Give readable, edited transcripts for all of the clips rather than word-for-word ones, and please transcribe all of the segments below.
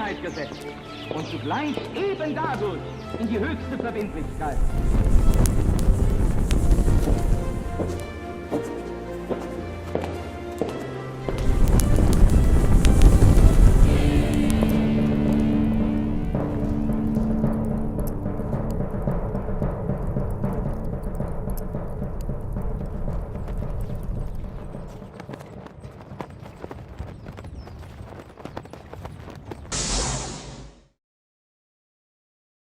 Freiheit gesetzt und zugleich eben dadurch in die höchste Verbindlichkeit.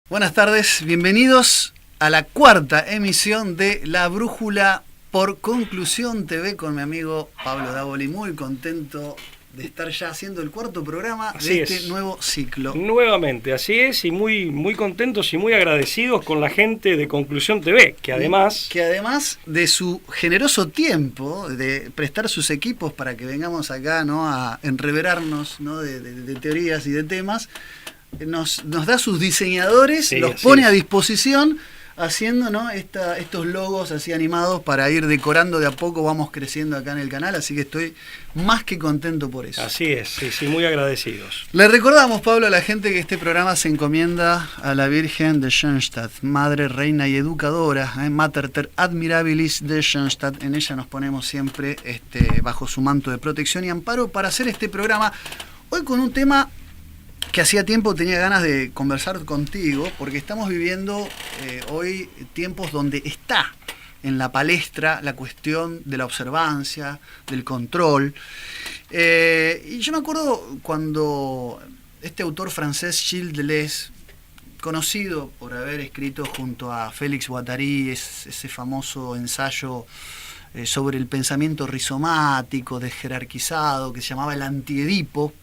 Buenas tardes, bienvenidos a la cuarta emisión de La Brújula por Conclusión TV con mi amigo Pablo Davoli. Muy contento de estar ya haciendo el cuarto programa de este nuevo ciclo. Nuevamente, así es, y muy contentos y muy agradecidos con la gente de Conclusión TV, que además de su generoso tiempo, de prestar sus equipos para que vengamos acá, ¿no?, a enreverarnos, ¿no?, de teorías y de temas, nos da sus diseñadores, sí, los pone a disposición, haciendo, ¿no?, estos logos así animados para ir decorando de a poco. Vamos creciendo acá en el canal, así que estoy más que contento por eso. Así es, sí, muy agradecidos. Le recordamos, Pablo, a la gente que este programa se encomienda a la Virgen de Schoenstatt, Madre, Reina y Educadora, Mater ter Admirabilis de Schoenstatt. En ella nos ponemos siempre bajo su manto de protección y amparo para hacer este programa. Hoy con un tema que hacía tiempo tenía ganas de conversar contigo, porque estamos viviendo hoy tiempos donde está en la palestra la cuestión de la observancia, del control. Y yo me acuerdo cuando este autor francés, Gilles Deleuze, conocido por haber escrito junto a Félix Guattari ese famoso ensayo sobre el pensamiento rizomático, desjerarquizado, que se llamaba El Antiedipo.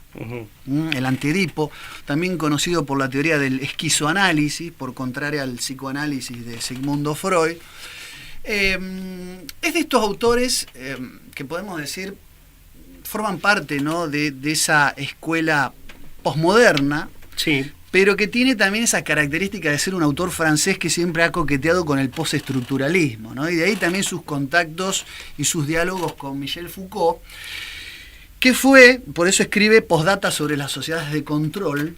El Antiedipo, también conocido por la teoría del esquizoanálisis, por contraria al psicoanálisis de Sigmundo Freud. Es de estos autores que podemos decir forman parte, ¿no?, de esa escuela posmoderna, sí, pero que tiene también esa característica de ser un autor francés que siempre ha coqueteado con el postestructuralismo, ¿no? Y de ahí también sus contactos y sus diálogos con Michel Foucault, que fue, por eso escribe Postdata sobre las sociedades de control,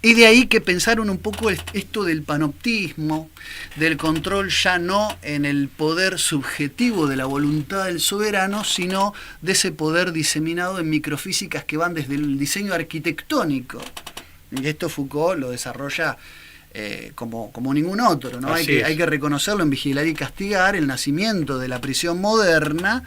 y de ahí que pensaron un poco esto del panoptismo, del control ya no en el poder subjetivo de la voluntad del soberano, sino de ese poder diseminado en microfísicas que van desde el diseño arquitectónico. Y esto Foucault lo desarrolla como ningún otro, ¿no? Hay que reconocerlo en Vigilar y Castigar, el nacimiento de la prisión moderna,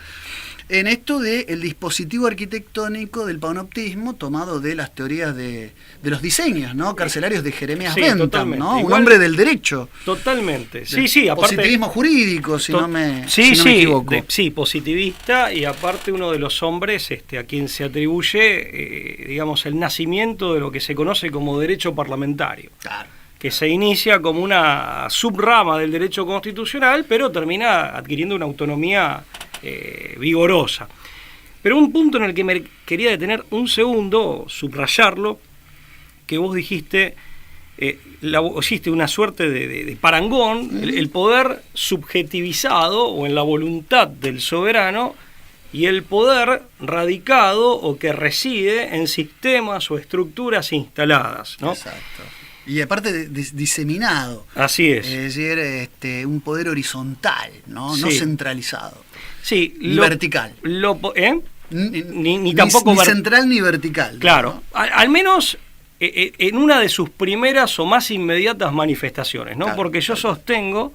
en esto del dispositivo arquitectónico del panoptismo tomado de las teorías de los diseños, ¿no?, carcelarios de Jeremías Bentham, ¿no? Un hombre del derecho. Totalmente. Sí, aparte, positivismo jurídico, si no me equivoco. Sí, positivista, y aparte uno de los hombres a quien se atribuye, digamos, el nacimiento de lo que se conoce como derecho parlamentario. Claro. Que se inicia como una subrama del derecho constitucional, pero termina adquiriendo una autonomía vigorosa. Pero un punto en el que me quería detener un segundo, subrayarlo, que vos dijiste, hiciste una suerte de parangón, el poder subjetivizado o en la voluntad del soberano, y el poder radicado o que reside en sistemas o estructuras instaladas, ¿no? Exacto. Y aparte diseminado. Así es. Es decir, un poder horizontal, ¿no? Sí. No centralizado. Sí. Ni vertical. Ni tampoco ni central ni vertical. Claro. ¿No? Al menos en una de sus primeras o más inmediatas manifestaciones, ¿no? Claro, porque yo sostengo,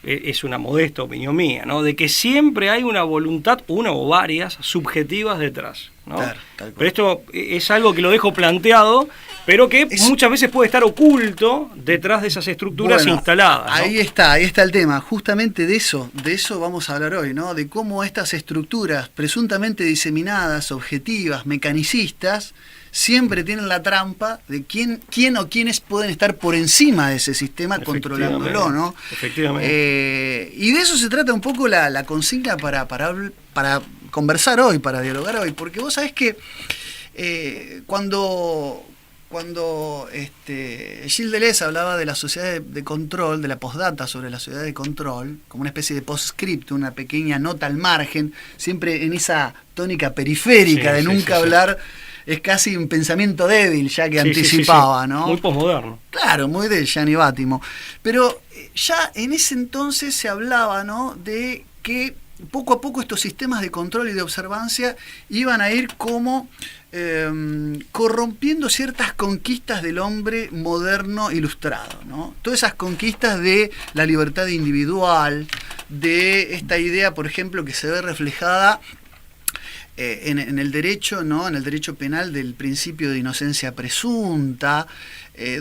es una modesta opinión mía, ¿no?, de que siempre hay una voluntad, una o varias, subjetivas detrás, ¿no? Claro, pero esto es algo que lo dejo planteado, pero que muchas veces puede estar oculto detrás de esas estructuras instaladas, ¿no? Ahí está el tema. Justamente de eso vamos a hablar hoy, ¿no? De cómo estas estructuras presuntamente diseminadas, objetivas, mecanicistas, siempre tienen la trampa de quién o quiénes pueden estar por encima de ese sistema controlándolo, ¿no? Efectivamente. Y de eso se trata un poco la consigna para conversar hoy, para dialogar hoy, porque vos sabés que cuando Gilles Deleuze hablaba de la sociedad de control, de la postdata sobre la sociedad de control, como una especie de postscripto, una pequeña nota al margen, siempre en esa tónica periférica de nunca hablar es casi un pensamiento débil ya que Sí, anticipaba, sí. ¿no? Muy posmoderno. Claro, muy de Gianni Vattimo. Pero ya en ese entonces se hablaba, ¿no?, de que poco a poco estos sistemas de control y de observancia iban a ir como corrompiendo ciertas conquistas del hombre moderno ilustrado, ¿no? Todas esas conquistas de la libertad individual, de esta idea, por ejemplo, que se ve reflejada en el derecho, ¿no?, en el derecho penal del principio de inocencia presunta,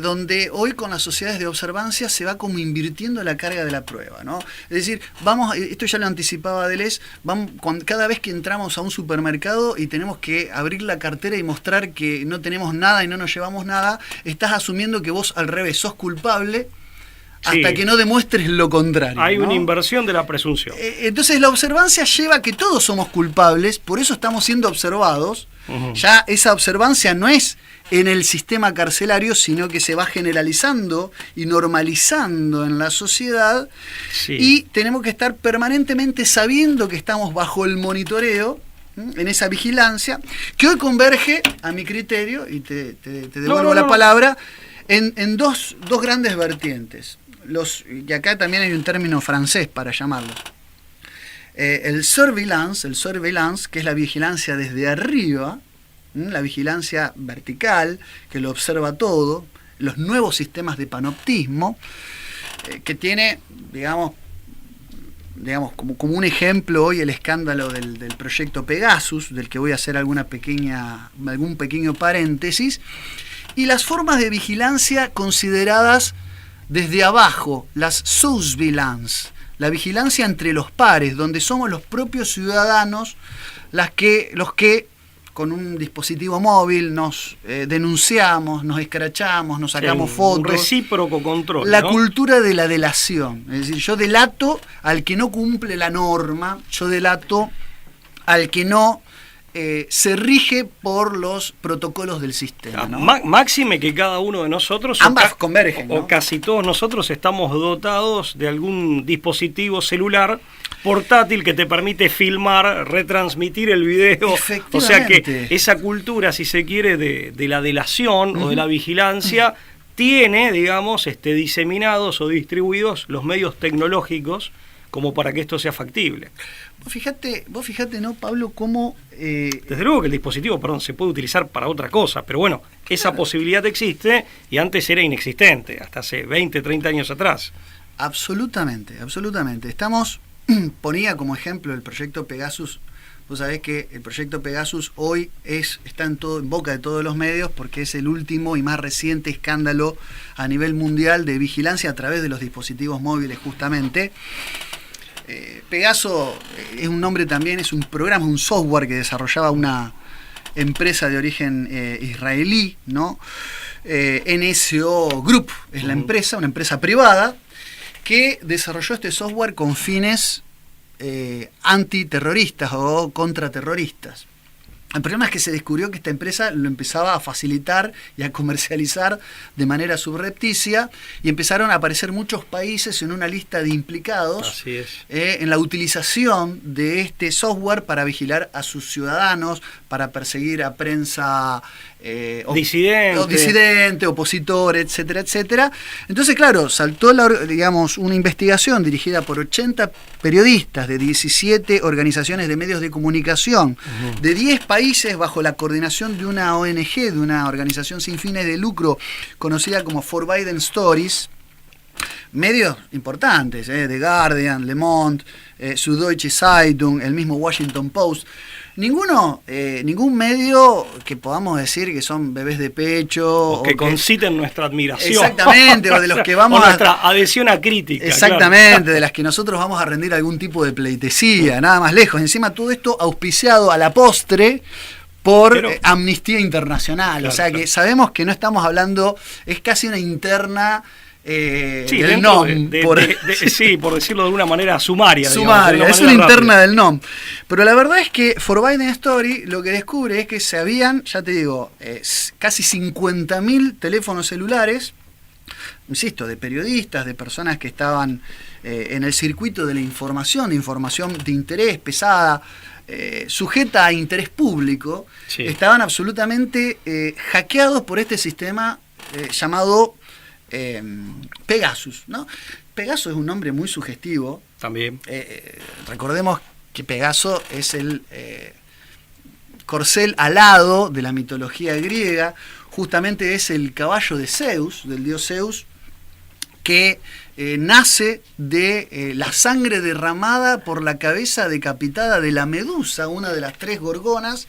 donde hoy con las sociedades de observancia se va como invirtiendo la carga de la prueba, ¿no? Es decir, esto ya lo anticipaba Deleuze, cada vez que entramos a un supermercado y tenemos que abrir la cartera y mostrar que no tenemos nada y no nos llevamos nada, estás asumiendo que vos al revés sos culpable hasta que no demuestres lo contrario. Hay, ¿no?, una ¿no? inversión de la presunción. Entonces la observancia lleva a que todos somos culpables, por eso estamos siendo observados. Ya esa observancia no es en el sistema carcelario, sino que se va generalizando y normalizando en la sociedad. Sí. Y tenemos que estar permanentemente sabiendo que estamos bajo el monitoreo, en esa vigilancia, que hoy converge, a mi criterio, y te devuelvo la palabra, en dos grandes vertientes. Y acá también hay un término francés para llamarlo. El surveillance, que es la vigilancia desde arriba, la vigilancia vertical, que lo observa todo, los nuevos sistemas de panoptismo, que tiene, digamos como un ejemplo hoy el escándalo del proyecto Pegasus, del que voy a hacer algún pequeño paréntesis, y las formas de vigilancia consideradas desde abajo, las surveillance, la vigilancia entre los pares, donde somos los propios ciudadanos los que con un dispositivo móvil nos denunciamos, nos escrachamos, nos sacamos fotos. Un recíproco control, La ¿no? cultura de la delación. Es decir, yo delato al que no cumple la norma, yo delato al que no se rige por los protocolos del sistema, ¿no? Máxime que cada uno de nosotros, ambas convergen, ¿no?, o casi todos nosotros estamos dotados de algún dispositivo celular portátil que te permite filmar, retransmitir el video. O sea que esa cultura, si se quiere, de la delación o de la vigilancia, tiene, digamos, diseminados o distribuidos los medios tecnológicos como para que esto sea factible. Vos fíjate, ¿no, Pablo, cómo... Desde luego que el dispositivo, se puede utilizar para otra cosa, pero bueno, esa posibilidad existe y antes era inexistente, hasta hace 20, 30 años atrás. Absolutamente. Ponía como ejemplo el proyecto Pegasus. Vos sabés que el proyecto Pegasus hoy está en boca de todos los medios porque es el último y más reciente escándalo a nivel mundial de vigilancia a través de los dispositivos móviles, justamente. Pegaso es un nombre también, es un programa, un software que desarrollaba una empresa de origen israelí, ¿no? NSO Group es la empresa, una empresa privada que desarrolló este software con fines antiterroristas o contraterroristas. El problema es que se descubrió que esta empresa lo empezaba a facilitar y a comercializar de manera subrepticia y empezaron a aparecer muchos países en una lista de implicados. Así es. En la utilización de este software para vigilar a sus ciudadanos, para perseguir a prensa disidente, opositor, etcétera, etcétera. Entonces, claro, saltó una investigación dirigida por 80 periodistas de 17 organizaciones de medios de comunicación de 10 países bajo la coordinación de una ONG, de una organización sin fines de lucro conocida como Forbidden Stories. Medios importantes, The Guardian, Le Monde, Süddeutsche Zeitung, el mismo Washington Post. Ningún medio que podamos decir que son bebés de pecho. O que conciten nuestra admiración. Exactamente, o de los que vamos o nuestra adhesión a crítica. Exactamente, claro. De las que nosotros vamos a rendir algún tipo de pleitesía, nada más lejos. Encima todo esto auspiciado a la postre por Amnistía Internacional. Claro, o sea que sabemos que no estamos hablando, es casi una interna... del NOM, por decirlo de una manera sumaria. Es una interna del NOM. Pero la verdad es que Forbidden Story lo que descubre es que se habían, ya te digo, casi 50.000 teléfonos celulares, insisto, de periodistas, de personas que estaban en el circuito de la información de interés pesada, sujeta a interés público, Sí. estaban absolutamente hackeados por este sistema llamado Pegasus, ¿no? Pegaso es un nombre muy sugestivo. También. Recordemos que Pegaso es el corcel alado de la mitología griega, justamente es el caballo de Zeus, del dios Zeus, que nace de la sangre derramada por la cabeza decapitada de la Medusa, una de las 3 gorgonas,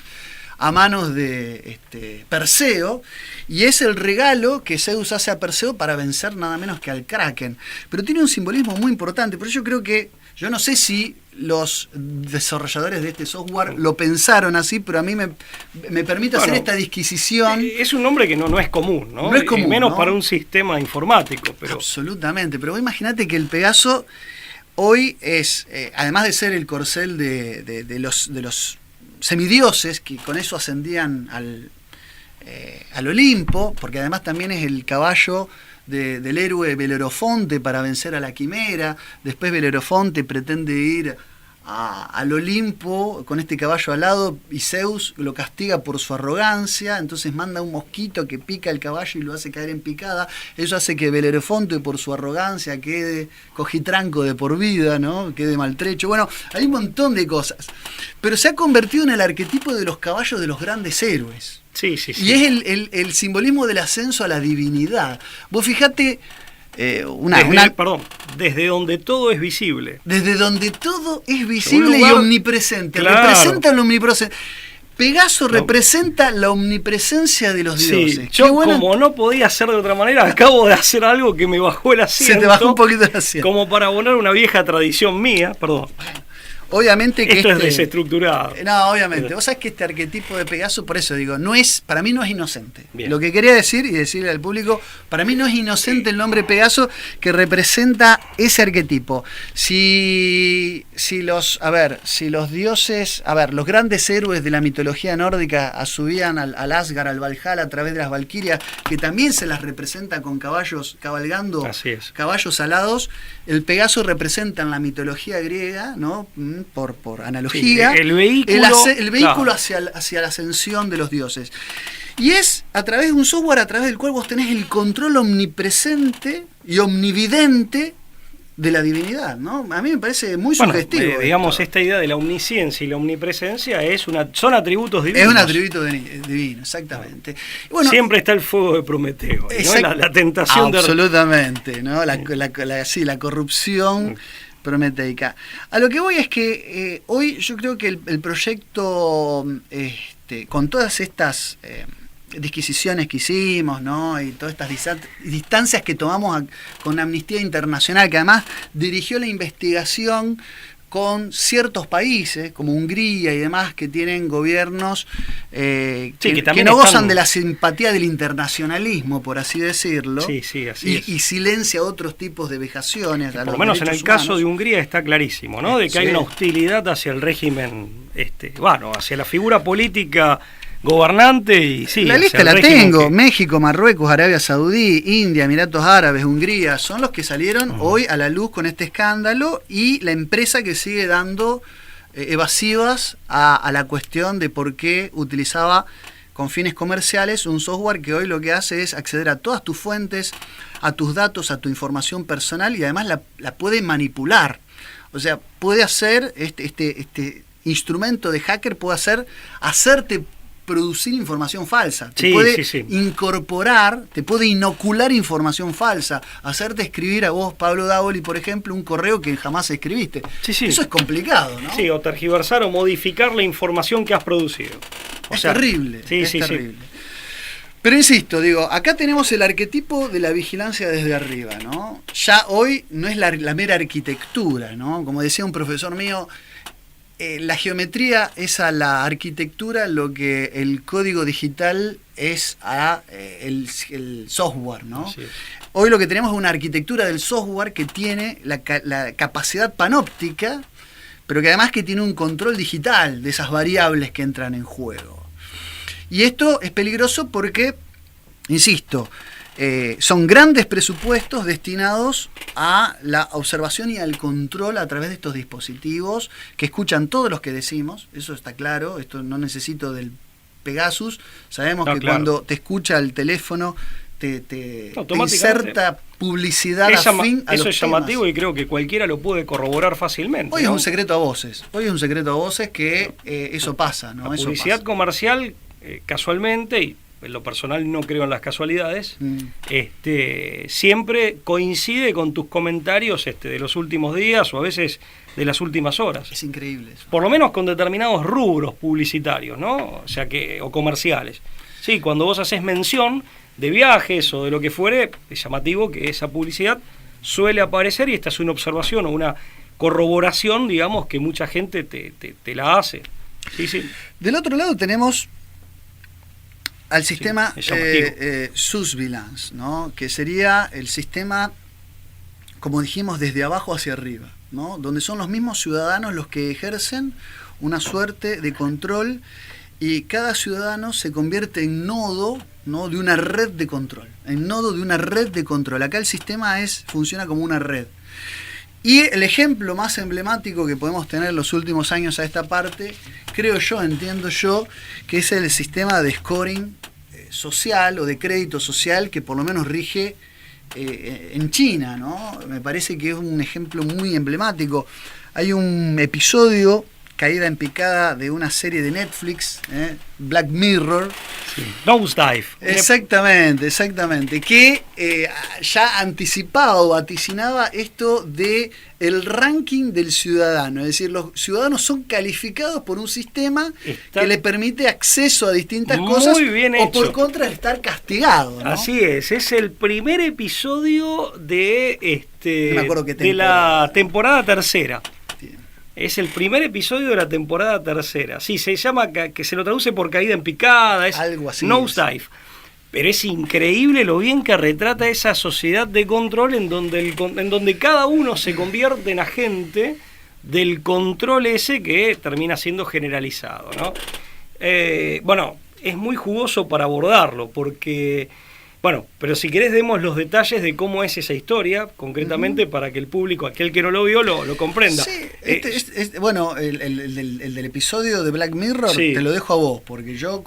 a manos de Perseo, y es el regalo que Zeus hace a Perseo para vencer nada menos que al Kraken. Pero tiene un simbolismo muy importante, por eso yo creo que, yo no sé si los desarrolladores de este software lo pensaron así, pero a mí me permite hacer esta disquisición. Es un nombre que no es común, ¿no? No es común, y menos ¿no? para un sistema informático. Pero... Absolutamente, pero vos imaginate que el Pegaso hoy es, además de ser el corcel de los semidioses, que con eso ascendían al Olimpo, porque además también es el caballo del héroe Belerofonte para vencer a la quimera. Después Belerofonte pretende ir al Olimpo con este caballo alado y Zeus lo castiga por su arrogancia, entonces manda un mosquito que pica el caballo y lo hace caer en picada. Eso hace que Belerofonte, por su arrogancia, quede cojitranco de por vida, ¿no? Quede maltrecho. Bueno, hay un montón de cosas, pero se ha convertido en el arquetipo de los caballos de los grandes héroes. Sí. Y es el simbolismo del ascenso a la divinidad. Vos fijate, desde donde todo es visible. Desde donde todo es visible lugar, y omnipresente. Claro. Representa lo omnipresente. Pegaso representa la omnipresencia de los dioses. Sí, yo como no podía hacer de otra manera, acabo de hacer algo que me bajó el asiento. Se te bajó un poquito el asiento. Como para abonar una vieja tradición mía, perdón. Obviamente que esto es desestructurado. No, obviamente. Vos sabés que este arquetipo de Pegaso, por eso digo, para mí no es inocente. Bien. Lo que quería decir y decirle al público, para mí no es inocente el nombre Pegaso, que representa ese arquetipo. Si los dioses, los grandes héroes de la mitología nórdica subían al Asgard, al Valhalla, a través de las valquirias, que también se las representa con caballos cabalgando, caballos alados, el Pegaso representa en la mitología griega, ¿no? Por analogía, sí, el vehículo hacia la ascensión de los dioses. Y es a través de un software a través del cual vos tenés el control omnipresente y omnividente de la divinidad, ¿no? A mí me parece muy sugestivo. Digamos, esta idea de la omnisciencia y la omnipresencia son atributos divinos. Es un atributo divino, exactamente. Bueno, siempre está el fuego de Prometeo, ¿no? la tentación absolutamente, ¿no? La corrupción prometeica. A lo que voy es que hoy yo creo que el proyecto, con todas estas disquisiciones que hicimos, ¿no? Y todas estas distancias que tomamos con Amnistía Internacional, que además dirigió la investigación con ciertos países, como Hungría y demás, que tienen gobiernos que no gozan de la simpatía del internacionalismo, por así decirlo, y silencia otros tipos de vejaciones. Por lo menos en el caso de Hungría está clarísimo, ¿no? De que hay una hostilidad hacia el régimen, hacia la figura política gobernante y la lista la tengo. México, Marruecos, Arabia Saudí, India, Emiratos Árabes, Hungría, son los que salieron hoy a la luz con este escándalo, y la empresa que sigue dando evasivas a la cuestión de por qué utilizaba con fines comerciales un software que hoy lo que hace es acceder a todas tus fuentes, a tus datos, a tu información personal, y además la puede manipular. O sea, puede hacer este instrumento de hacker, puede hacerte producir información falsa, te puede incorporar, te puede inocular información falsa, hacerte escribir a vos, Pablo Davoli, por ejemplo, un correo que jamás escribiste. Eso es complicado, ¿no? Sí, o tergiversar o modificar la información que has producido. Es terrible, terrible. Pero insisto, acá tenemos el arquetipo de la vigilancia desde arriba, ¿no? Ya hoy no es la mera arquitectura, ¿no? Como decía un profesor mío, la geometría es a la arquitectura lo que el código digital es a el software, ¿no? Hoy lo que tenemos es una arquitectura del software que tiene la capacidad panóptica, pero que además que tiene un control digital de esas variables que entran en juego. Y esto es peligroso porque, insisto, son grandes presupuestos destinados a la observación y al control a través de estos dispositivos que escuchan todos los que decimos, eso está claro, esto no necesito del Pegasus, sabemos que claro, cuando te escucha el teléfono te inserta publicidad afín a eso los es llamativo temas. Y creo que cualquiera lo puede corroborar fácilmente. Hoy ¿no? Es un secreto a voces, que eso pasa, ¿no? La eso publicidad pasa. Comercial, casualmente, y en lo personal no creo en las casualidades, siempre coincide con tus comentarios de los últimos días o a veces de las últimas horas. Es increíble eso. Por lo menos con determinados rubros publicitarios, ¿no? O comerciales. Sí, cuando vos haces mención de viajes o de lo que fuere, es llamativo que esa publicidad suele aparecer y esta es una observación o una corroboración, digamos, que mucha gente te la hace. Sí, sí. Del otro lado tenemos al sistema surveillance, ¿no? Que sería el sistema, como dijimos, desde abajo hacia arriba, ¿no? Donde son los mismos ciudadanos los que ejercen una suerte de control y cada ciudadano se convierte en nodo, ¿no? De una red de control, Acá el sistema funciona como una red. Y el ejemplo más emblemático que podemos tener en los últimos años a esta parte, entiendo yo, que es el sistema de scoring social o de crédito social que por lo menos rige en China, ¿no? Me parece que es un ejemplo muy emblemático. Hay un episodio, caída en picada, de una serie de Netflix, Black Mirror. Sí. Nosedive. Exactamente. Que ya anticipaba o vaticinaba esto de el ranking del ciudadano. Es decir, los ciudadanos son calificados por un sistema que le permite acceso a distintas cosas o por contra de estar castigado, ¿no? Así es el primer episodio de no me acuerdo qué de la temporada tercera. Es el primer episodio de la temporada tercera. Sí, se llama, que se lo traduce por caída en picada, es algo así. Nosedive. Pero es increíble lo bien que retrata esa sociedad de control en donde cada uno se convierte en agente del control ese que termina siendo generalizado, ¿no? Bueno, es muy jugoso para abordarlo porque... Bueno, pero si querés demos los detalles de cómo es esa historia, concretamente, para que el público, aquel que no lo vio, lo comprenda. Sí, bueno, el del episodio de Black Mirror, sí, te lo dejo a vos, porque yo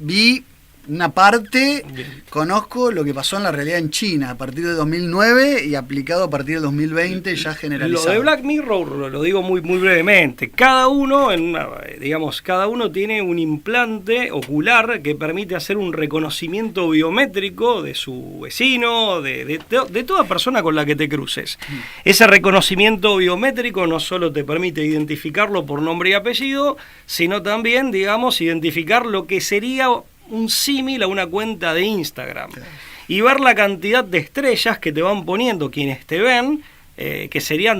vi una parte, conozco lo que pasó en la realidad en China a partir de 2009 y aplicado a partir del 2020 ya generalizado. Lo de Black Mirror lo digo muy muy brevemente. Cada uno tiene un implante ocular que permite hacer un reconocimiento biométrico de su vecino, de toda persona con la que te cruces. Ese reconocimiento biométrico no solo te permite identificarlo por nombre y apellido, sino también, identificar lo que sería un símil a una cuenta de Instagram, claro, y ver la cantidad de estrellas que te van poniendo quienes te ven, que serían,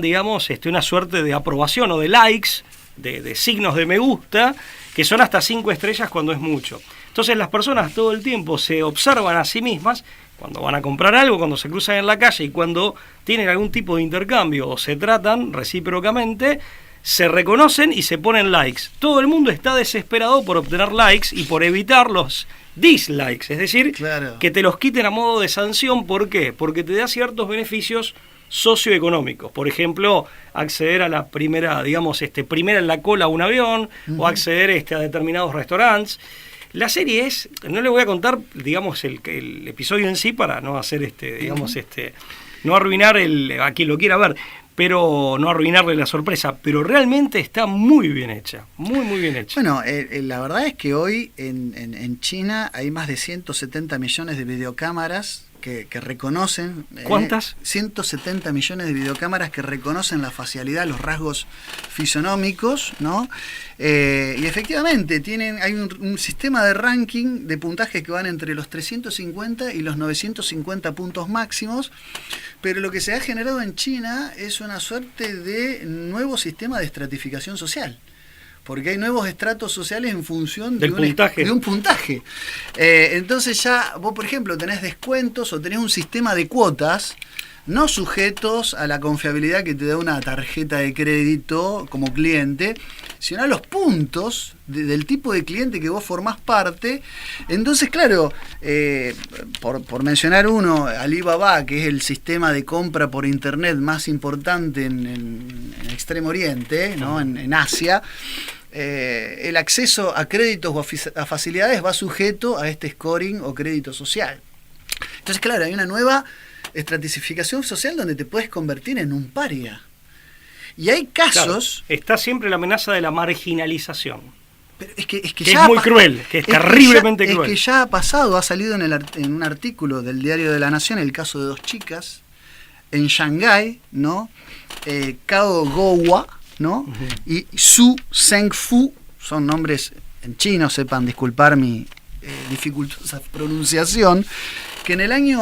una suerte de aprobación o de likes, de signos de me gusta, que son hasta 5 estrellas cuando es mucho. Entonces las personas todo el tiempo se observan a sí mismas cuando van a comprar algo, cuando se cruzan en la calle y cuando tienen algún tipo de intercambio o se tratan recíprocamente, se reconocen y se ponen likes. Todo el mundo está desesperado por obtener likes y por evitar los dislikes, es decir, claro, que te los quiten a modo de sanción. ¿Por qué? Porque te da ciertos beneficios socioeconómicos. Por ejemplo, acceder a la primera en la cola a un avión, o acceder a determinados restaurantes. La serie no le voy a contar, el episodio en sí para no hacer no arruinar a quien lo quiera ver, pero no arruinarle la sorpresa, pero realmente está muy bien hecha, muy bien hecha. Bueno, la verdad es que hoy en China hay más de 170 millones de videocámaras que reconocen... ¿Cuántas? 170 millones de videocámaras que reconocen la facialidad, los rasgos fisonómicos, ¿no? Y efectivamente hay un sistema de ranking de puntajes que van entre los 350 y los 950 puntos máximos, pero lo que se ha generado en China es una suerte de nuevo sistema de estratificación social, porque hay nuevos estratos sociales en función de un puntaje. Entonces ya vos, por ejemplo, tenés descuentos o tenés un sistema de cuotas no sujetos a la confiabilidad que te da una tarjeta de crédito como cliente, sino a los puntos del tipo de cliente que vos formás parte. Entonces, claro, por mencionar uno, Alibaba, que es el sistema de compra por internet más importante en Extremo Oriente, ¿no? en Asia, el acceso a créditos o a facilidades va sujeto a este scoring o crédito social. Entonces, claro, hay una nueva estratificación social donde te puedes convertir en un paria. Y hay casos... Claro, está siempre la amenaza de la marginalización. Pero es que es muy cruel, que es terriblemente cruel. Es que ya ha pasado, ha salido en un artículo del Diario de la Nación el caso de 2 chicas en Shanghái, ¿no? Cao Gowa, ¿no? Y Su Zhengfu, son nombres en chino, sepan disculpar mi dificultosa pronunciación, que en el año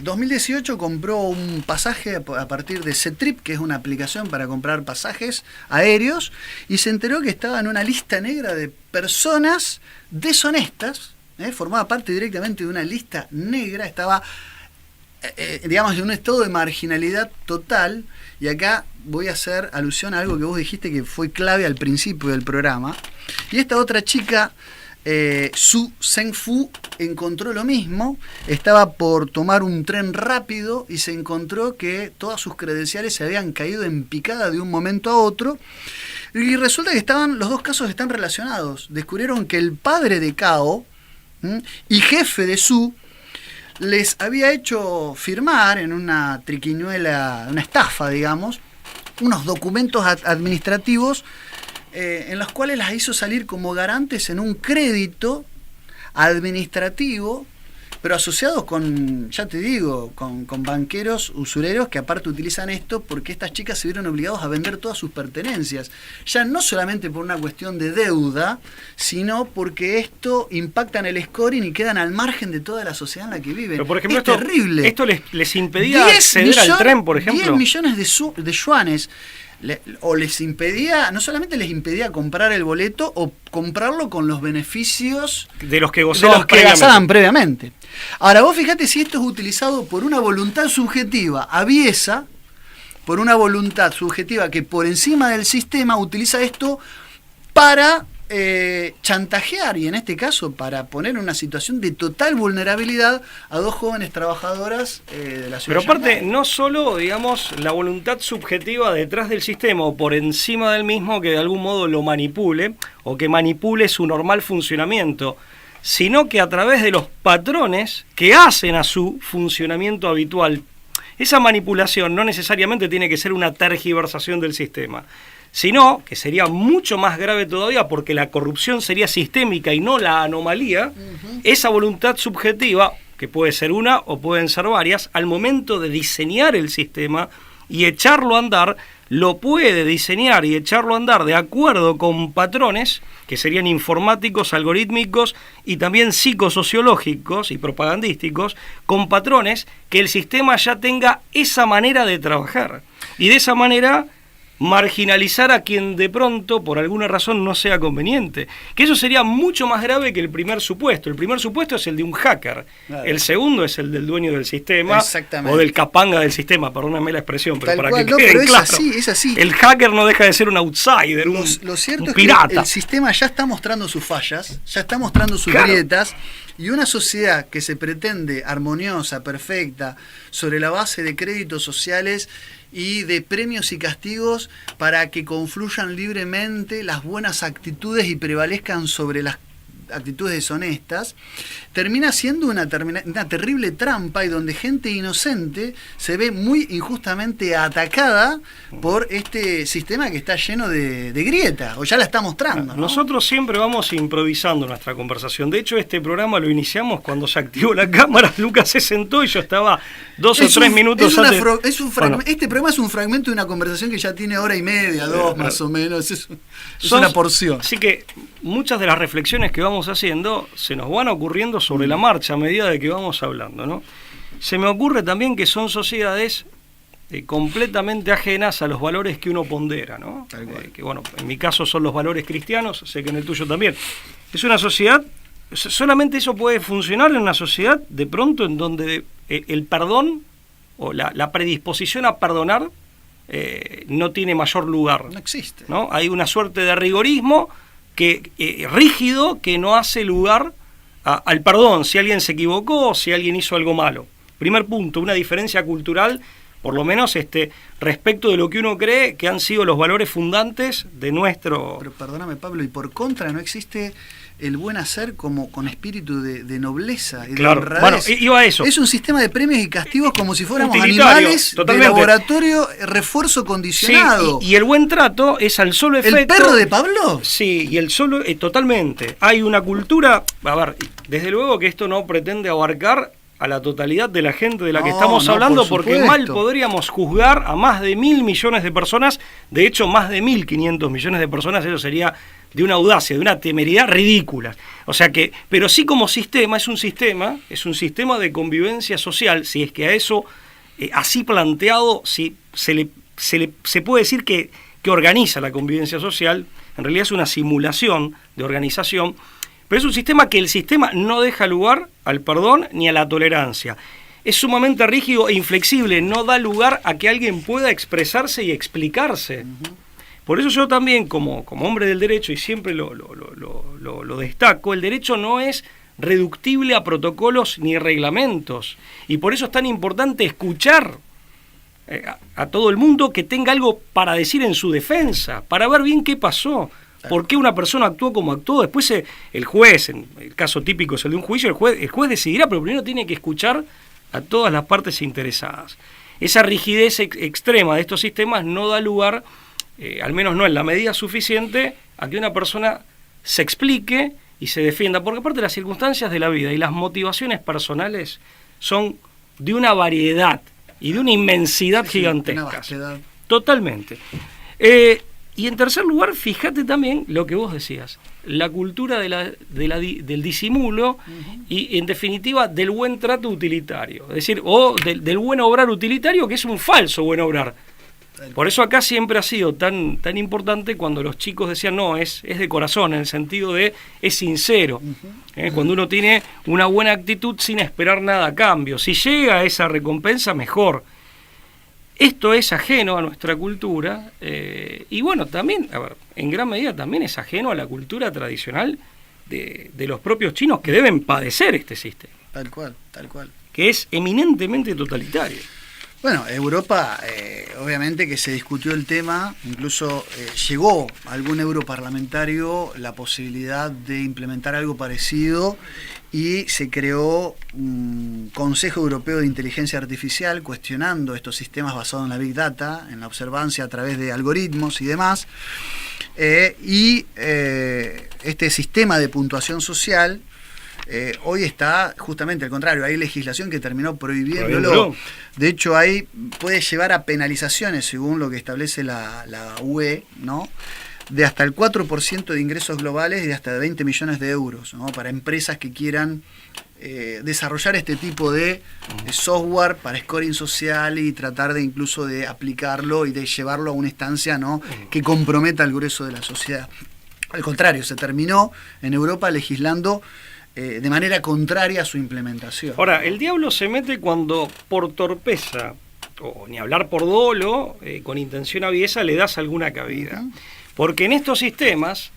2018 compró un pasaje a partir de Ctrip, que es una aplicación para comprar pasajes aéreos, y se enteró que estaba en una lista negra de personas deshonestas, formaba parte directamente de una lista negra, estaba, digamos, en un estado de marginalidad total. Y acá voy a hacer alusión a algo que vos dijiste que fue clave al principio del programa. Y esta otra chica, Su Zhengfu, encontró lo mismo. Estaba por tomar un tren rápido y se encontró que todas sus credenciales se habían caído en picada de un momento a otro. Y resulta que los dos casos están relacionados. Descubrieron que el padre de Cao y jefe de Su les había hecho firmar en una triquiñuela, una estafa, digamos, unos documentos administrativos en los cuales las hizo salir como garantes en un crédito administrativo, pero asociados con, ya te digo, con banqueros usureros que aparte utilizan esto porque estas chicas se vieron obligados a vender todas sus pertenencias, ya no solamente por una cuestión de deuda, sino porque esto impacta en el scoring y quedan al margen de toda la sociedad en la que viven. Pero por ejemplo, es terrible. Esto les impedía acceder al tren, por ejemplo. 10 millones de yuanes. O les impedía, no solamente les impedía comprar el boleto o comprarlo con los beneficios de los que gozaban previamente. Ahora vos fíjate si esto es utilizado por una voluntad subjetiva aviesa, por una voluntad subjetiva que por encima del sistema utiliza esto para chantajear, y en este caso para poner en una situación de total vulnerabilidad a 2 jóvenes trabajadoras de la ciudad. Pero aparte, no solo, digamos, la voluntad subjetiva detrás del sistema o por encima del mismo que de algún modo lo manipule o que manipule su normal funcionamiento, sino que a través de los patrones que hacen a su funcionamiento habitual. Esa manipulación no necesariamente tiene que ser una tergiversación del sistema, sino que sería mucho más grave todavía porque la corrupción sería sistémica y no la anomalía. Esa voluntad subjetiva, que puede ser una o pueden ser varias, al momento de diseñar el sistema y echarlo a andar, lo puede diseñar y echarlo a andar de acuerdo con patrones que serían informáticos, algorítmicos y también psicosociológicos y propagandísticos, con patrones que el sistema ya tenga esa manera de trabajar. Y de esa manera marginalizar a quien de pronto, por alguna razón, no sea conveniente. Que eso sería mucho más grave que el primer supuesto. El primer supuesto es el de un hacker. Claro. El segundo es el del dueño del sistema o del capanga del sistema, perdóname la expresión, pero para que quede claro. Es así. El hacker no deja de ser un outsider, lo cierto un es pirata. Que el sistema ya está mostrando sus fallas, ya está mostrando sus grietas, y una sociedad que se pretende armoniosa, perfecta, sobre la base de créditos sociales y de premios y castigos para que confluyan libremente las buenas actitudes y prevalezcan sobre las actitudes deshonestas, termina siendo una terrible trampa y donde gente inocente se ve muy injustamente atacada por este sistema que está lleno de grieta, o ya la está mostrando, ¿no? Nosotros siempre vamos improvisando nuestra conversación. De hecho, este programa lo iniciamos cuando se activó la cámara. Lucas se sentó y yo estaba 2 o 3 minutos antes. Este programa es un fragmento de una conversación que ya tiene 1 hora y media, 2 más o menos. Es una porción. Así que muchas de las reflexiones que vamos haciendo se nos van ocurriendo sobre la marcha a medida de que vamos hablando, ¿no? Se me ocurre también que son sociedades completamente ajenas a los valores que uno pondera, ¿no? Que bueno, en mi caso son los valores cristianos, sé que en el tuyo también. Es una sociedad solamente eso puede funcionar en una sociedad de pronto en donde el perdón o la predisposición a perdonar no tiene mayor lugar. No existe. ¿No? Hay una suerte de rigorismo rígido que no hace lugar al perdón si alguien se equivocó o si alguien hizo algo malo. Primer punto, una diferencia cultural, por lo menos respecto de lo que uno cree que han sido los valores fundantes de nuestro... Pero perdóname, Pablo, y por contra no existe el buen hacer como con espíritu de nobleza y claro, de honradez. bueno, iba a eso. Es un sistema de premios y castigos como si fuéramos Utilitario, animales totalmente. de laboratorio, refuerzo condicionado. Sí, y el buen trato es al solo efecto... ¿El perro de Pablo? Sí, y el solo... totalmente. Hay una cultura... A ver, desde luego que esto no pretende abarcar a la totalidad de la gente de la que estamos hablando, porque mal podríamos juzgar a más de 1.000 millones de personas, de hecho más de 1.500 millones de personas, eso sería de una audacia, de una temeridad ridícula. O sea que, pero sí como sistema, es un sistema de convivencia social, si es que a eso, así planteado, si se puede decir que organiza la convivencia social, en realidad es una simulación de organización. Pero es un sistema que el sistema no deja lugar al perdón ni a la tolerancia. Es sumamente rígido e inflexible, no da lugar a que alguien pueda expresarse y explicarse. Por eso yo también, como hombre del derecho, y siempre lo destaco, el derecho no es reductible a protocolos ni reglamentos. Y por eso es tan importante escuchar a todo el mundo que tenga algo para decir en su defensa, para ver bien qué pasó. ¿Por qué una persona actuó como actuó? Después el juez, en el caso típico es el de un juicio, el juez decidirá, pero primero tiene que escuchar a todas las partes interesadas. Esa rigidez extrema de estos sistemas no da lugar, al menos no en la medida suficiente, a que una persona se explique y se defienda, porque aparte las circunstancias de la vida y las motivaciones personales son de una variedad y de una inmensidad gigantesca. Totalmente. Y en tercer lugar, fíjate también lo que vos decías, la cultura del disimulo y, en definitiva, del buen trato utilitario. Es decir, o del buen obrar utilitario, que es un falso buen obrar. Por eso acá siempre ha sido tan importante cuando los chicos decían, no, es de corazón, en el sentido de es sincero. Cuando uno tiene una buena actitud sin esperar nada a cambio. Si llega a esa recompensa, mejor. Esto es ajeno a nuestra cultura y bueno, también, a ver, en gran medida también es ajeno a la cultura tradicional de los propios chinos que deben padecer este sistema. Tal cual. Que es eminentemente totalitario. Bueno, Europa, obviamente que se discutió el tema, incluso llegó a algún europarlamentario la posibilidad de implementar algo parecido y se creó un Consejo Europeo de Inteligencia Artificial cuestionando estos sistemas basados en la Big Data, en la observancia a través de algoritmos y demás. Este sistema de puntuación social hoy está justamente al contrario, hay legislación que terminó prohibiéndolo. De hecho, ahí puede llevar a penalizaciones, según lo que establece la UE, ¿no?, de hasta el 4% de ingresos globales y de hasta 20 millones de euros, ¿no?, para empresas que quieran desarrollar este tipo de software para scoring social y tratar de incluso de aplicarlo y de llevarlo a una instancia, ¿no?, que comprometa al grueso de la sociedad. Al contrario, se terminó en Europa legislando de manera contraria a su implementación. Ahora, el diablo se mete cuando por torpeza, o ni hablar por dolo, con intención aviesa, le das alguna cabida. Porque en estos sistemas,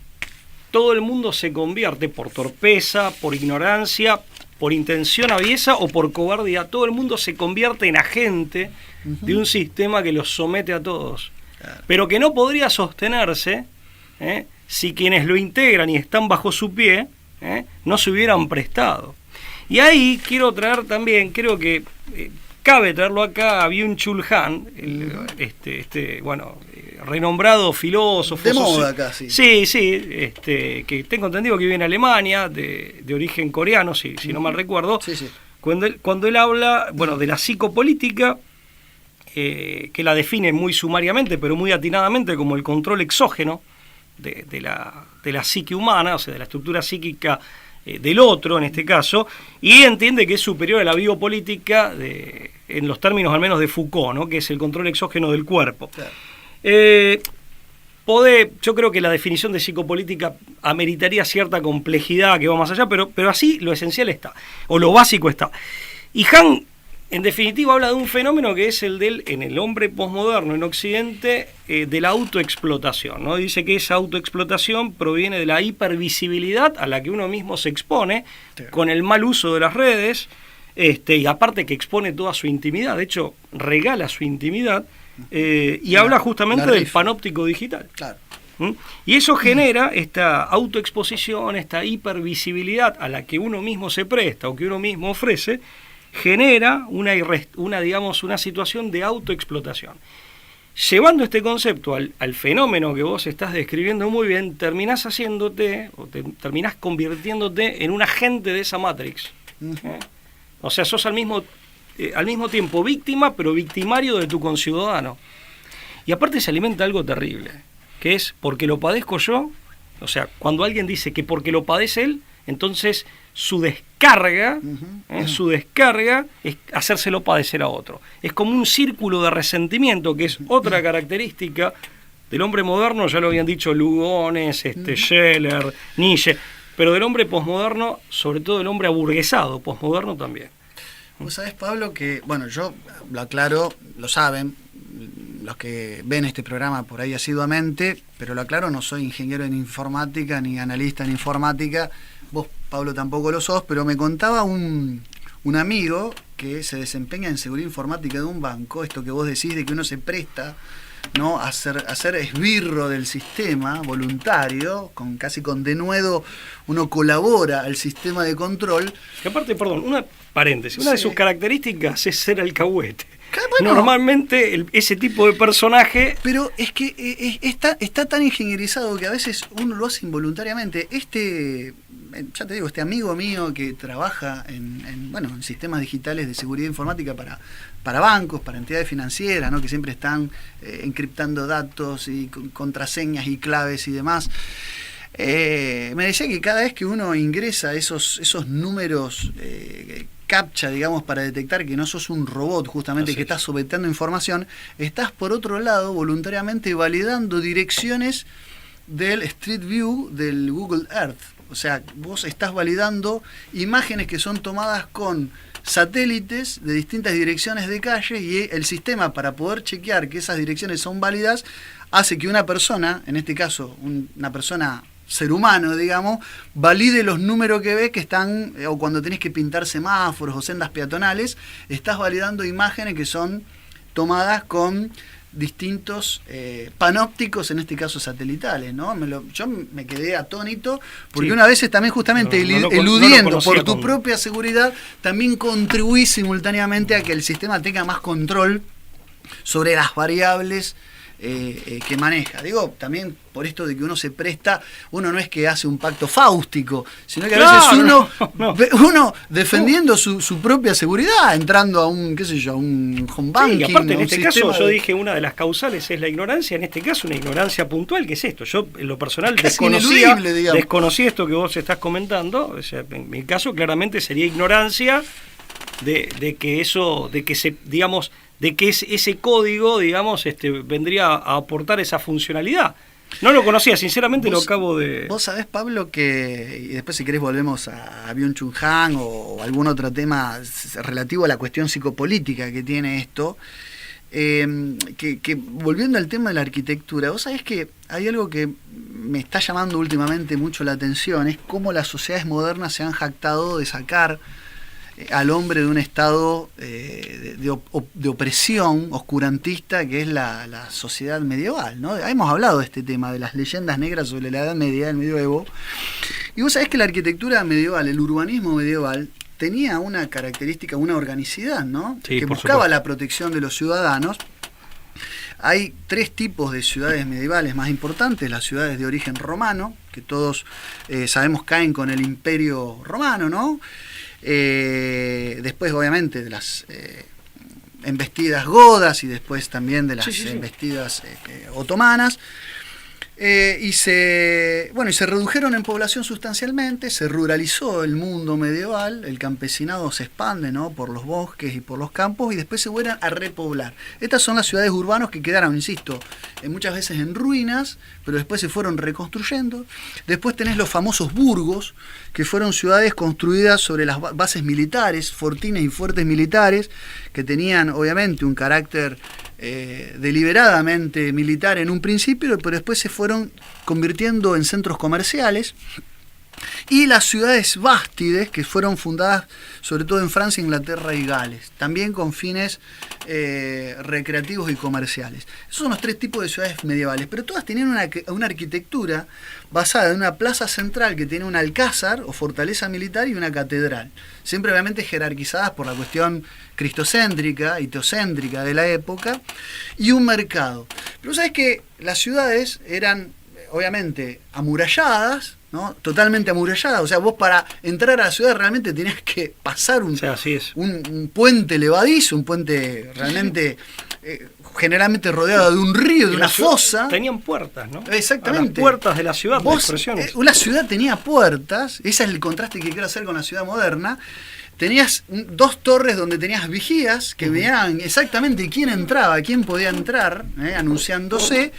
todo el mundo se convierte por torpeza, por ignorancia, por intención aviesa o por cobardía. Todo el mundo se convierte en agente de un sistema que los somete a todos. Claro. Pero que no podría sostenerse si quienes lo integran y están bajo su pie no se hubieran prestado. Y ahí quiero traer también, creo que cabe traerlo acá, a Byung-Chul Han, renombrado filósofo. De moda casi. Sí, que tengo entendido que vive en Alemania, de origen coreano, si no mal recuerdo. Sí. Cuando él habla, de la psicopolítica, que la define muy sumariamente, pero muy atinadamente, como el control exógeno de la psique humana, o sea, de la estructura psíquica del otro, en este caso, y entiende que es superior a la biopolítica, en los términos al menos de Foucault, ¿no?, que es el control exógeno del cuerpo. Claro. yo creo que la definición de psicopolítica ameritaría cierta complejidad que va más allá, pero así lo esencial está, o lo básico está. Y Hahn, en definitiva, habla de un fenómeno que es en el hombre posmoderno en Occidente, de la autoexplotación, ¿no? Dice que esa autoexplotación proviene de la hipervisibilidad a la que uno mismo se expone, con el mal uso de las redes, y aparte que expone toda su intimidad, de hecho regala su intimidad, y habla justamente del panóptico digital. Claro. Y eso genera esta autoexposición, esta hipervisibilidad a la que uno mismo se presta o que uno mismo ofrece, genera una situación de autoexplotación. Llevando este concepto al fenómeno que vos estás describiendo muy bien, terminás terminás convirtiéndote en un agente de esa Matrix. O sea, sos al mismo tiempo víctima, pero victimario de tu conciudadano. Y aparte se alimenta algo terrible, que es porque lo padezco yo. O sea, cuando alguien dice que porque lo padece él, entonces su descarga es hacérselo padecer a otro. Es como un círculo de resentimiento, que es otra característica del hombre moderno. Ya lo habían dicho Lugones, Scheller, Nietzsche, pero del hombre posmoderno, sobre todo del hombre aburguesado, posmoderno también. Vos sabés, Pablo, que, bueno, yo lo aclaro, lo saben los que ven este programa por ahí asiduamente, pero lo aclaro, no soy ingeniero en informática ni analista en informática. Vos, Pablo, tampoco lo sos, pero me contaba un amigo que se desempeña en seguridad informática de un banco, esto que vos decís de que uno se presta, ¿no?, a hacer esbirro del sistema voluntario, casi con denuedo uno colabora al sistema de control. Que aparte, perdón, una paréntesis, una de sus características es ser alcahuete. Bueno, normalmente ese tipo de personaje... Pero es que está tan ingenierizado que a veces uno lo hace involuntariamente. Ya te digo, este amigo mío que trabaja en sistemas digitales de seguridad informática para bancos, para entidades financieras, ¿no?, que siempre están encriptando datos y contraseñas y claves y demás. Me decía que cada vez que uno ingresa esos números captcha, digamos, para detectar que no sos un robot justamente que estás sometiendo información, estás por otro lado voluntariamente validando direcciones del Street View del Google Earth. O sea, vos estás validando imágenes que son tomadas con satélites de distintas direcciones de calle, y el sistema, para poder chequear que esas direcciones son válidas, hace que una persona, en este caso una persona ser humano, digamos, valide los números que ves que están, o cuando tenés que pintar semáforos o sendas peatonales, estás validando imágenes que son tomadas con distintos panópticos, en este caso satelitales, ¿no? Yo me quedé atónito, porque una vez también justamente eludiendo por tu propia seguridad, también contribuís simultáneamente a que el sistema tenga más control sobre las variables que maneja. Digo, también por esto de que uno se presta, uno no es que hace un pacto fáustico, sino que a veces uno defendiendo su propia seguridad, entrando a un home banking. Sí, y aparte en este caso yo dije una de las causales es la ignorancia, en este caso una ignorancia puntual, que es esto. Yo en lo personal desconocí esto que vos estás comentando. O sea, en mi caso claramente sería ignorancia de que ese código, digamos, vendría a aportar esa funcionalidad. No lo conocía, sinceramente lo acabo de... Vos sabés, Pablo, que, y después si querés volvemos a Byung-Chul Han o algún otro tema relativo a la cuestión psicopolítica que tiene esto, que volviendo al tema de la arquitectura, vos sabés que hay algo que me está llamando últimamente mucho la atención, es cómo las sociedades modernas se han jactado de sacar al hombre de un estado de opresión oscurantista que es la sociedad medieval, ¿no? Hemos hablado de este tema, de las leyendas negras sobre la Edad Media, el medioevo, y vos sabés que la arquitectura medieval, el urbanismo medieval, tenía una característica, una organicidad, ¿no? Sí, que buscaba la protección de los ciudadanos. Hay tres tipos de ciudades medievales más importantes: las ciudades de origen romano, que todos sabemos caen con el Imperio Romano, ¿no? Después obviamente de las embestidas godas y después también de las embestidas otomanas. Y se redujeron en población sustancialmente, se ruralizó el mundo medieval, el campesinado se expande, ¿no?, por los bosques y por los campos, y después se vuelven a repoblar. Estas son las ciudades urbanas que quedaron, insisto, muchas veces en ruinas, pero después se fueron reconstruyendo. Después tenés los famosos burgos, que fueron ciudades construidas sobre las bases militares, fortines y fuertes militares, que tenían obviamente un carácter deliberadamente militar en un principio, pero después se fueron convirtiendo en centros comerciales. Y las ciudades bástides, que fueron fundadas sobre todo en Francia, Inglaterra y Gales, también con fines recreativos y comerciales. Esos son los tres tipos de ciudades medievales, pero todas tenían una arquitectura basada en una plaza central que tiene un alcázar o fortaleza militar y una catedral, siempre obviamente jerarquizadas por la cuestión cristocéntrica y teocéntrica de la época, y un mercado. Pero sabes que las ciudades eran obviamente amuralladas, ¿no? Totalmente amurallada, o sea, vos para entrar a la ciudad realmente tenías que pasar un puente levadizo, un puente realmente generalmente rodeado de un río, de una fosa. Tenían puertas, ¿no? Exatamente. Las puertas de la ciudad, una ciudad tenía puertas, ese es el contraste que quiero hacer con la ciudad moderna. Tenías dos torres donde tenías vigías que veían exactamente quién entraba, quién podía entrar, anunciándose,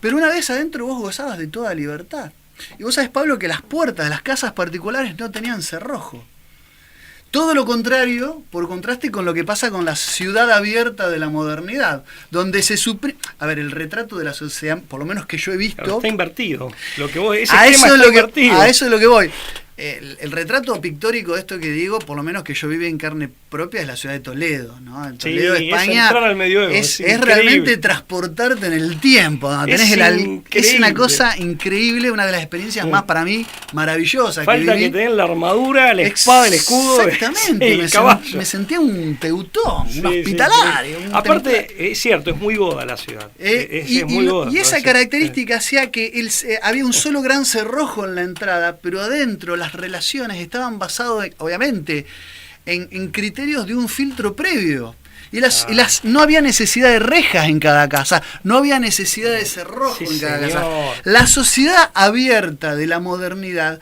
pero una vez adentro vos gozabas de toda libertad. Y vos sabés, Pablo, que las puertas de las casas particulares no tenían cerrojo. Todo lo contrario, por contraste con lo que pasa con la ciudad abierta de la modernidad, donde se suprime... A ver, el retrato de la sociedad, por lo menos que yo he visto... Claro, está invertido. Lo que vos, a eso es lo que voy. El retrato pictórico de esto que digo, por lo menos que yo viví en carne propia, es la ciudad de Toledo, ¿no? En Toledo, España, al medioevo, es realmente transportarte en el tiempo, ¿no? Es una cosa increíble, una de las experiencias más, para mí, maravillosas. Falta que tengan la armadura, la espada, el escudo. Exactamente, me sentía un teutón, un hospitalario. Aparte, es cierto, es muy goda la ciudad. Es muy goda. Y esa característica hacía que había un solo gran cerrojo en la entrada, pero adentro las relaciones estaban basadas, obviamente, en criterios de un filtro previo. No había necesidad de rejas en cada casa, no había necesidad de cerrojo en cada casa. La sociedad abierta de la modernidad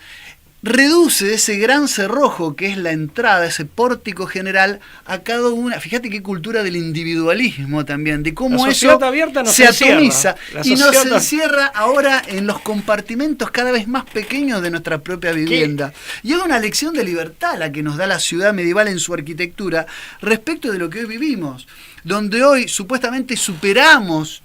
reduce ese gran cerrojo que es la entrada, ese pórtico general, a cada una. Fíjate qué cultura del individualismo también, de cómo eso se atomiza y nos encierra ahora en los compartimentos cada vez más pequeños de nuestra propia vivienda. Y es una lección de libertad la que nos da la ciudad medieval en su arquitectura respecto de lo que hoy vivimos, donde hoy supuestamente superamos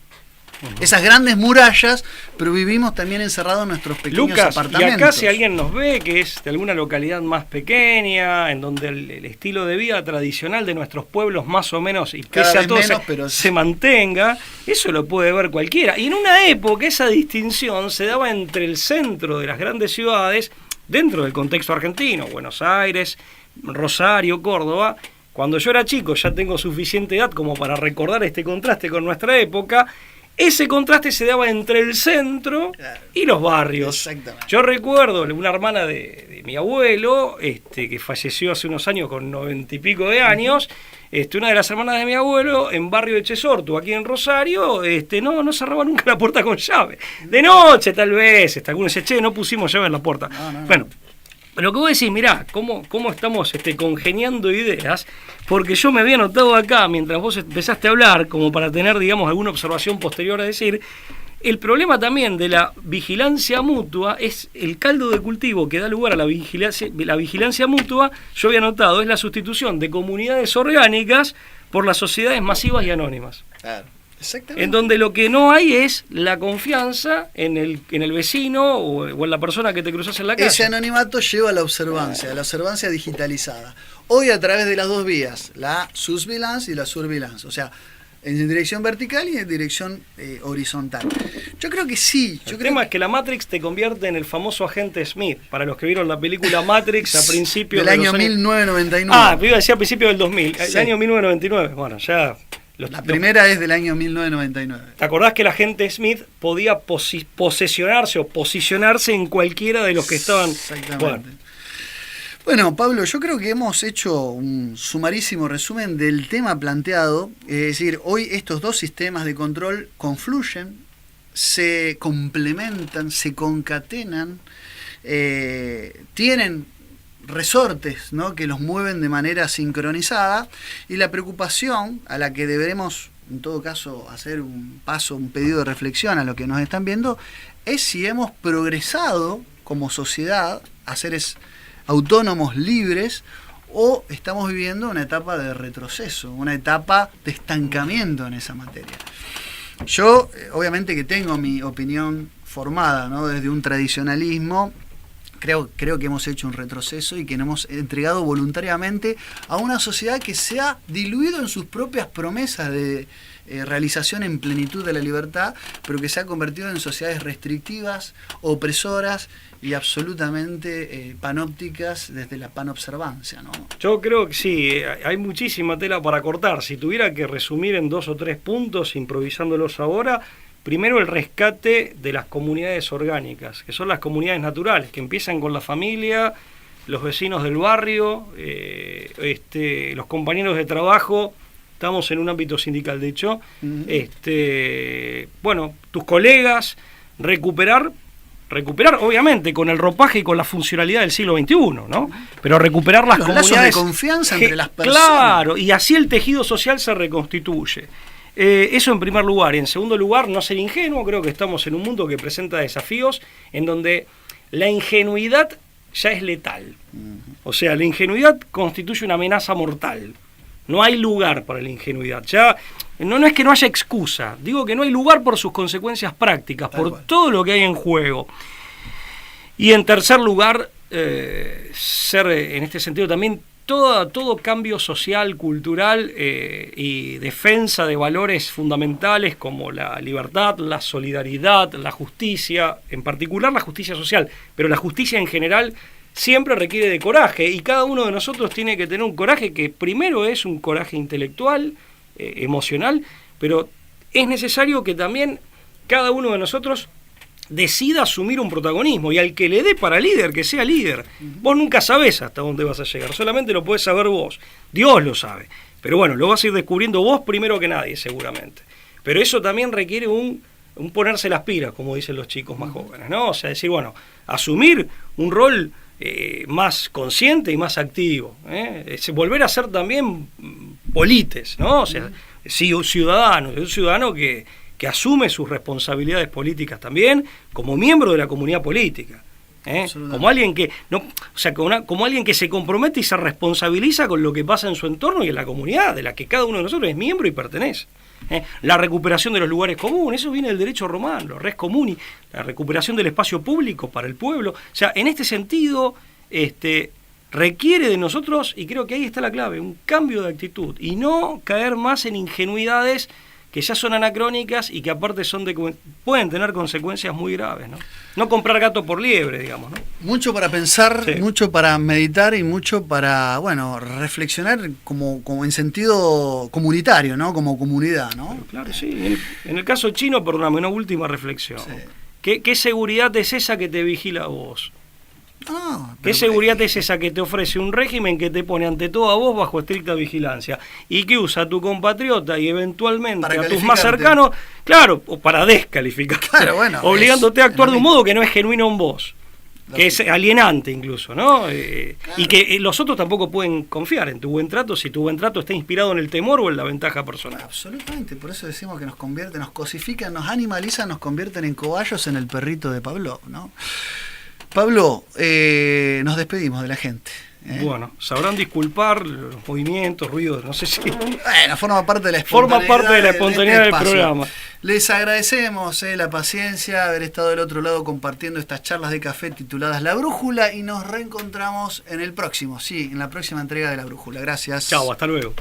esas grandes murallas, pero vivimos también encerrados en nuestros pequeños apartamentos. Y acá si alguien nos ve que es de alguna localidad más pequeña, en donde el estilo de vida tradicional de nuestros pueblos más o menos, y pese a todo se mantenga, eso lo puede ver cualquiera. Y en una época esa distinción se daba entre el centro de las grandes ciudades, dentro del contexto argentino, Buenos Aires, Rosario, Córdoba. Cuando yo era chico, ya tengo suficiente edad como para recordar este contraste con nuestra época. Ese contraste se daba entre el centro y los barrios. Exactamente. Yo recuerdo una hermana de mi abuelo, que falleció hace unos años con 90 y pico de años, una de las hermanas de mi abuelo, en barrio de Chesortu, aquí en Rosario, no cerraba nunca la puerta con llave. De noche, tal vez, algunos dicen, no pusimos llave en la puerta. No. Bueno, lo que vos decís, mirá, cómo estamos congeniando ideas, porque yo me había notado acá, mientras vos empezaste a hablar, como para tener, digamos, alguna observación posterior a decir, el problema también de la vigilancia mutua es el caldo de cultivo que da lugar a la vigilancia mutua, yo había notado, es la sustitución de comunidades orgánicas por las sociedades masivas y anónimas. Claro. Exactamente. En donde lo que no hay es la confianza en el vecino o en la persona que te cruzas en la calle. Ese anonimato lleva a la observancia digitalizada. Hoy a través de las dos vías, la surveillance y la surveillance, o sea, en dirección vertical y en dirección horizontal. Yo creo que sí. El tema es que la Matrix te convierte en el famoso agente Smith. Para los que vieron la película Matrix a principios del año 1999. Iba a decir a principios del 2000, el año 1999. Bueno, ya... La primera es del año 1999. ¿Te acordás que el agente Smith podía posesionarse o posicionarse en cualquiera de los que estaban? Exactamente. Bueno, Pablo, yo creo que hemos hecho un sumarísimo resumen del tema planteado. Es decir, hoy estos dos sistemas de control confluyen, se complementan, se concatenan, tienen resortes, ¿no?, que los mueven de manera sincronizada, y la preocupación a la que deberemos, en todo caso, hacer un pedido de reflexión a los que nos están viendo, es si hemos progresado como sociedad a seres autónomos, libres, o estamos viviendo una etapa de retroceso, una etapa de estancamiento en esa materia. Yo, obviamente que tengo mi opinión formada, ¿no?, desde un tradicionalismo. Creo que hemos hecho un retroceso y que nos hemos entregado voluntariamente a una sociedad que se ha diluido en sus propias promesas de realización en plenitud de la libertad, pero que se ha convertido en sociedades restrictivas, opresoras y absolutamente panópticas desde la panobservancia, ¿no? Yo creo que sí, hay muchísima tela para cortar. Si tuviera que resumir en 2 o 3 puntos, improvisándolos ahora: primero, el rescate de las comunidades orgánicas, que son las comunidades naturales, que empiezan con la familia, los vecinos del barrio, los compañeros de trabajo. Estamos en un ámbito sindical, de hecho. Bueno, tus colegas, recuperar obviamente con el ropaje y con la funcionalidad del siglo XXI, ¿no? Pero recuperar las comunidades, lazos de confianza entre las personas. Claro, y así el tejido social se reconstituye. Eso en primer lugar. Y en segundo lugar, no ser ingenuo. Creo que estamos en un mundo que presenta desafíos en donde la ingenuidad ya es letal. O sea, la ingenuidad constituye una amenaza mortal. No hay lugar para la ingenuidad. Ya no es que no haya excusa, digo que no hay lugar por sus consecuencias prácticas, por todo lo que hay en juego. Y en tercer lugar, ser en este sentido también todo cambio social, cultural y defensa de valores fundamentales como la libertad, la solidaridad, la justicia, en particular la justicia social, pero la justicia en general siempre requiere de coraje, y cada uno de nosotros tiene que tener un coraje que primero es un coraje intelectual, emocional, pero es necesario que también cada uno de nosotros decida asumir un protagonismo, y al que le dé para líder, que sea líder. Vos nunca sabés hasta dónde vas a llegar, solamente lo podés saber vos. Dios lo sabe, pero bueno, lo vas a ir descubriendo vos primero que nadie, seguramente. Pero eso también requiere un ponerse las pilas, como dicen los chicos más jóvenes, ¿no? O sea, decir, bueno, asumir un rol más consciente y más activo, volver a ser también polites, ¿no? O sea, un ciudadano que asume sus responsabilidades políticas también como miembro de la comunidad política, como alguien que como alguien que se compromete y se responsabiliza con lo que pasa en su entorno y en la comunidad de la que cada uno de nosotros es miembro y pertenece. La recuperación de los lugares comunes, eso viene del derecho romano, los res comuni, la recuperación del espacio público para el pueblo. O sea, en este sentido, requiere de nosotros, y creo que ahí está la clave, un cambio de actitud y no caer más en ingenuidades que ya son anacrónicas y que aparte pueden tener consecuencias muy graves, ¿no? No comprar gato por liebre, digamos, ¿no? Mucho para pensar, sí, mucho para meditar y mucho para, bueno, reflexionar como en sentido comunitario, ¿no? Como comunidad, ¿no? Pero claro, sí. En el caso chino, perdóname, una última reflexión. Sí. ¿Qué seguridad es esa que te vigila a vos? No, ¿Qué seguridad es esa que te ofrece un régimen que te pone ante todo a vos bajo estricta vigilancia y que usa a tu compatriota y eventualmente a tus más cercanos, claro, o para descalificarte, claro, bueno, obligándote a actuar de un modo que no es genuino en vos, que es alienante incluso, ¿no? Claro. Y que los otros tampoco pueden confiar en tu buen trato si tu buen trato está inspirado en el temor o en la ventaja personal. Absolutamente, por eso decimos que nos cosifican, nos animalizan, nos convierten en cobayos en el perrito de Pavlov, ¿no? Pablo, nos despedimos de la gente. Bueno, sabrán disculpar los movimientos, ruidos, no sé si... Bueno, forma parte de la espontaneidad del programa. Les agradecemos la paciencia, haber estado del otro lado compartiendo estas charlas de café tituladas La Brújula, y nos reencontramos en la próxima entrega de La Brújula. Gracias. Chao, hasta luego.